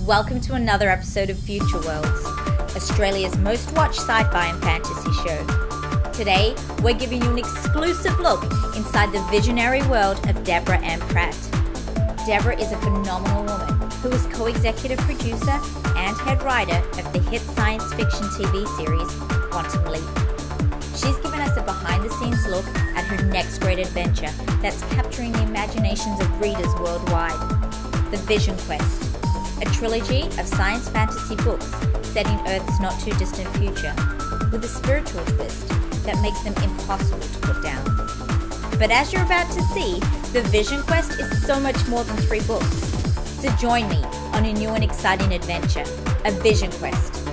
Welcome to another episode of Future Worlds, Australia's most watched sci-fi and fantasy show. Today, we're giving you an exclusive look inside the visionary world of Deborah Pratt. Deborah is a phenomenal woman who is co-executive producer and head writer of the hit science fiction TV series Quantum Leap. She's given us a behind-the-scenes look at her next great adventure that's capturing the imaginations of readers worldwide. The Vision Quest, a trilogy of science fantasy books set in Earth's not-too-distant future, with a spiritual twist that makes them impossible to put down. But as you're about to see, The Vision Quest is so much more than 3 books. So join me on a new and exciting adventure, A Vision Quest.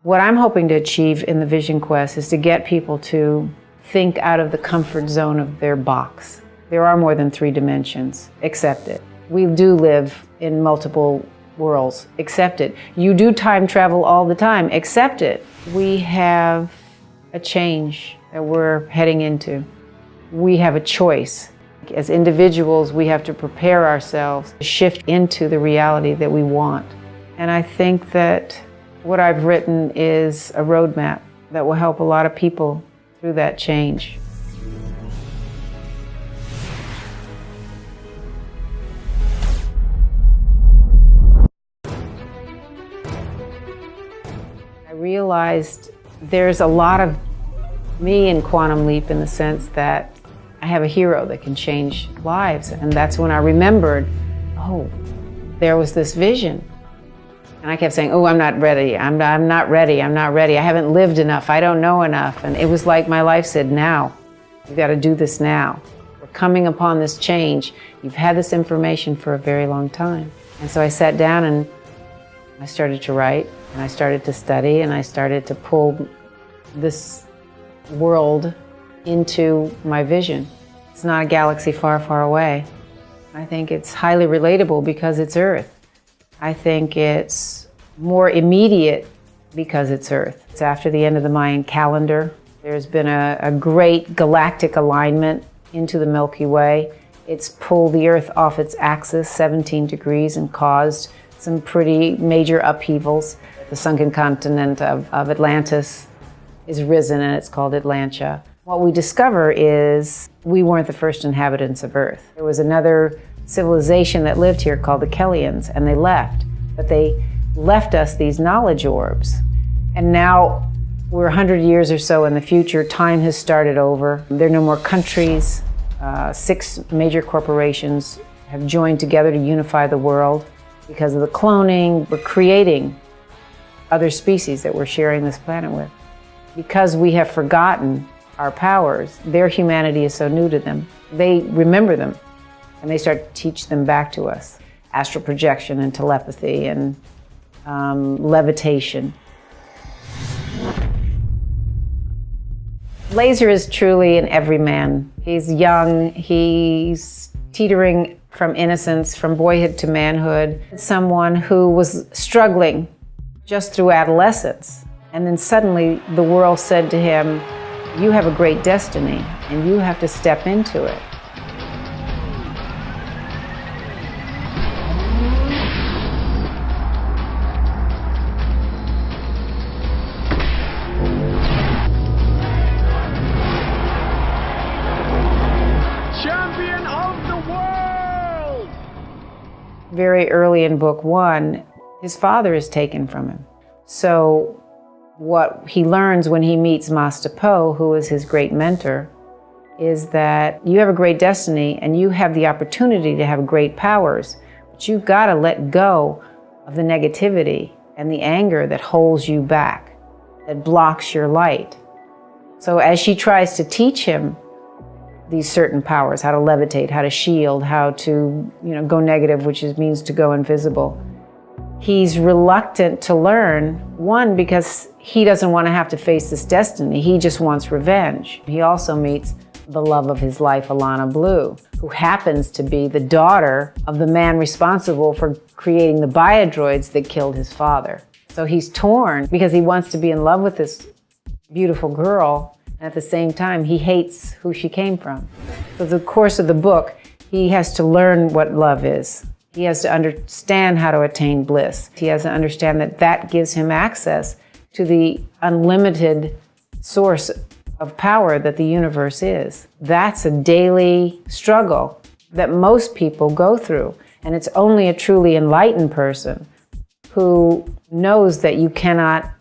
What I'm hoping to achieve in The Vision Quest is to get people to think out of the comfort zone of their box. There are more than 3 dimensions. Accept it. We do live in multiple worlds. Accept it. You do time travel all the time. Accept it. We have a change that we're heading into. We have a choice. As individuals, we have to prepare ourselves to shift into the reality that we want. And I think that what I've written is a roadmap that will help a lot of people through that change. I realized there's a lot of me in Quantum Leap in the sense that I have a hero that can change lives. And that's when I remembered, oh, there was this vision. And I kept saying, oh, I'm not ready. I'm not ready. I'm not ready. I haven't lived enough. I don't know enough. And it was like my life said, now. You've got to do this now. We're coming upon this change. You've had this information for a very long time. And so I sat down and I started to write, and I started to study, and I started to pull this world into my vision. It's not a galaxy far, far away. I think it's highly relatable because it's Earth. I think it's more immediate because it's Earth. It's after the end of the Mayan calendar. There's been a great galactic alignment into the Milky Way. It's pulled the Earth off its axis 17 degrees and caused some pretty major upheavals. The sunken continent of Atlantis is risen, and it's called Atlantia. What we discover is we weren't the first inhabitants of Earth. There was another civilization that lived here called the Kellians, and they left. But they left us these knowledge orbs. And now we're 100 years or so in the future. Time has started over. There are no more countries. 6 major corporations have joined together to unify the world. Because of the cloning, we're creating other species that we're sharing this planet with. Because we have forgotten our powers, their humanity is so new to them. They remember them, and they start to teach them back to us. Astral projection and telepathy and levitation. Laser is truly an everyman. He's young, he's teetering from innocence, from boyhood to manhood. Someone who was struggling just through adolescence. And then suddenly the world said to him, you have a great destiny and you have to step into it. Champion of the world! Very early in book 1, his father is taken from him. So what he learns when he meets Master Po, who is his great mentor, is that you have a great destiny and you have the opportunity to have great powers, but you've got to let go of the negativity and the anger that holds you back, that blocks your light. So as she tries to teach him these certain powers, how to levitate, how to shield, how to go negative, which means to go invisible, he's reluctant to learn, one, because he doesn't want to have to face this destiny. He just wants revenge. He also meets the love of his life, Alana Blue, who happens to be the daughter of the man responsible for creating the biodroids that killed his father. So he's torn because he wants to be in love with this beautiful girl, and at the same time, he hates who she came from. So the course of the book, he has to learn what love is. He has to understand how to attain bliss. He has to understand that that gives him access to the unlimited source of power that the universe is. That's a daily struggle that most people go through. And it's only a truly enlightened person who knows that you cannot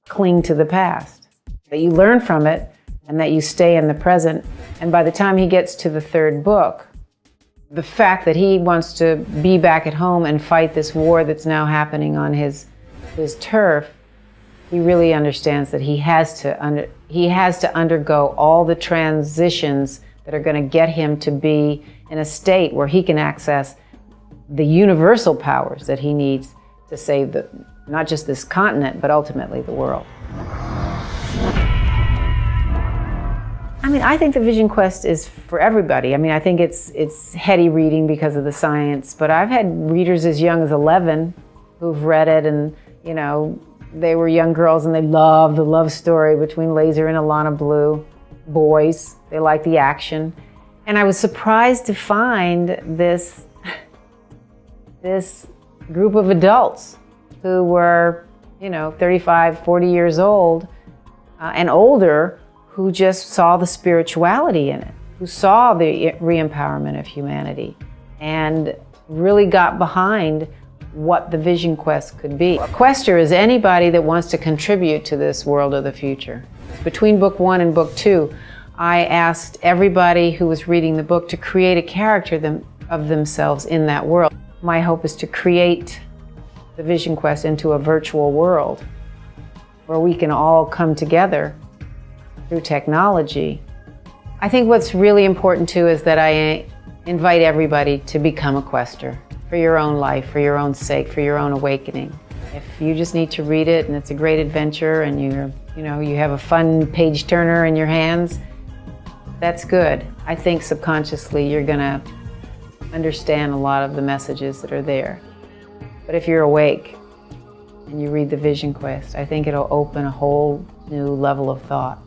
cling to the past, that you learn from it and that you stay in the present. And by the time he gets to the third book, the fact that he wants to be back at home and fight this war that's now happening on his turf, he really understands that he has to undergo all the transitions that are going to get him to be in a state where he can access the universal powers that he needs to save not just this continent, but ultimately the world. I mean, I think the Vision Quest is for everybody. I mean, I think it's heady reading because of the science, but I've had readers as young as 11 who've read it, and, you know, they were young girls and they loved the love story between Laser and Alana Blue. Boys, they like the action. And I was surprised to find this group of adults who were, you know, 35, 40 years old and older, who just saw the spirituality in it, who saw the re-empowerment of humanity and really got behind what the Vision Quest could be. A quester is anybody that wants to contribute to this world of the future. Between book 1 and book 2, I asked everybody who was reading the book to create a character of themselves in that world. My hope is to create the Vision Quest into a virtual world where we can all come together through technology. I think what's really important too is that I invite everybody to become a quester for your own life, for your own sake, for your own awakening. If you just need to read it and it's a great adventure and you have a fun page turner in your hands, that's good. I think subconsciously you're gonna understand a lot of the messages that are there. But if you're awake and you read the Vision Quest, I think it'll open a whole new level of thought.